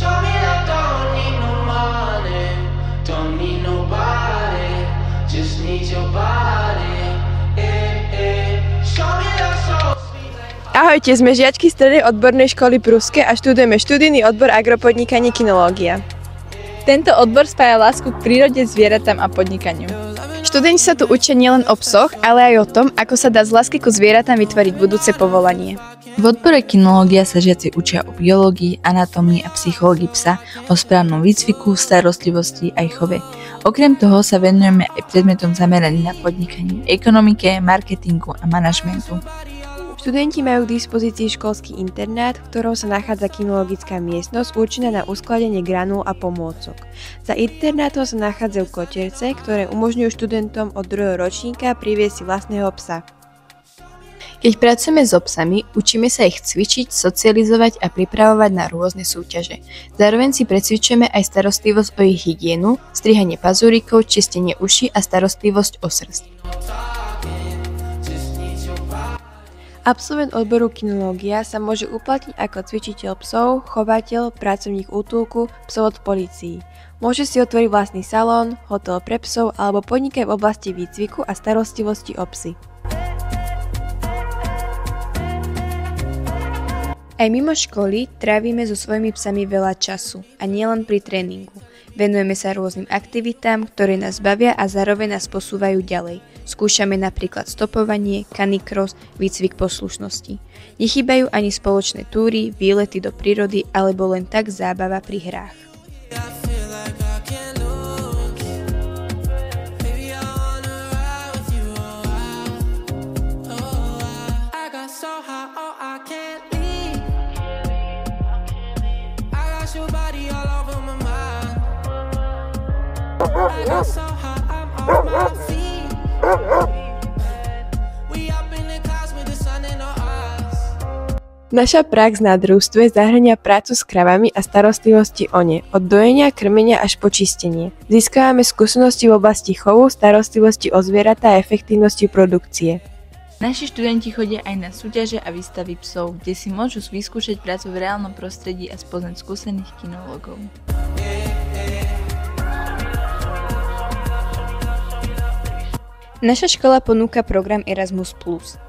Told me I don't need no money, don't need nobody, just need your body. Show me that soul. Ahojte, sme žiačky strednej odbornej školy Pruské a študujeme študijný odbor agropodnikanie kinológia. Tento odbor spája lásku k prírode, zvieratám a podnikaniu. Študenti sa tu učia nielen o psoch, ale aj o tom, ako sa dá z lásky ku zvieratám vytvoriť budúce povolanie. V odbore kinológia sa žiaci učia o biológii, anatómii a psychológii psa, o správnom výcviku, starostlivosti aj chove. Okrem toho sa venujeme aj predmetom zameraný na podnikanie, ekonomike, marketingu a manažmentu. Študenti majú k dispozícii školský internát, v ktorom sa nachádza kinologická miestnosť určená na uskladenie granúl a pomôcok. Za internátom sa nachádzajú koterce, ktoré umožňujú študentom od 2. ročníka priviesť si vlastného psa. Keď pracujeme s psami, učíme sa ich cvičiť, socializovať a pripravovať na rôzne súťaže. Zároveň si precvičujeme aj starostlivosť o ich hygienu, strihanie pazúrikov, čistenie uší a starostlivosť o srst. Absolvent odboru kinológia sa môže uplatniť ako cvičiteľ psov, chovateľ, pracovník útulku, psovod v polícii. Môže si otvoriť vlastný salón, hotel pre psov alebo podnikať v oblasti výcviku a starostlivosti o psy. Aj mimo školy trávime so svojimi psami veľa času a nielen pri tréningu. Venujeme sa rôznym aktivitám, ktoré nás bavia a zároveň nás posúvajú ďalej. Skúšame napríklad stopovanie, canicross, výcvik poslušnosti. Nechýbajú ani spoločné túry, výlety do prírody alebo len tak zábava pri hrách. Naša prax na družstve zahŕňa prácu s kravami a starostlivosti o ne, od dojenia, krmenia až po čistenie. Získavame skúsenosti v oblasti chovu, starostlivosti o zvieratá a efektívnosti produkcie. Naši študenti chodia aj na súťaže a výstavy psov, kde si môžu vyskúšať prácu v reálnom prostredí a spoznať skúsených kinológov. Naša škola ponúka program Erasmus+.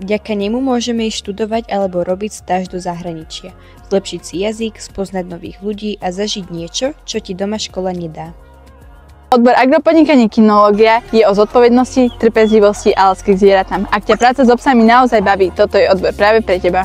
Vďaka nemu môžeme ísť študovať alebo robiť stáž do zahraničia, zlepšiť si jazyk, spoznať nových ľudí a zažiť niečo, čo ti doma škola nedá. Odbor agropodnikanie kinológia je o zodpovednosti, trpezlivosti a láske k zvieratám. Ak ťa práca s psami naozaj baví, toto je odbor práve pre teba.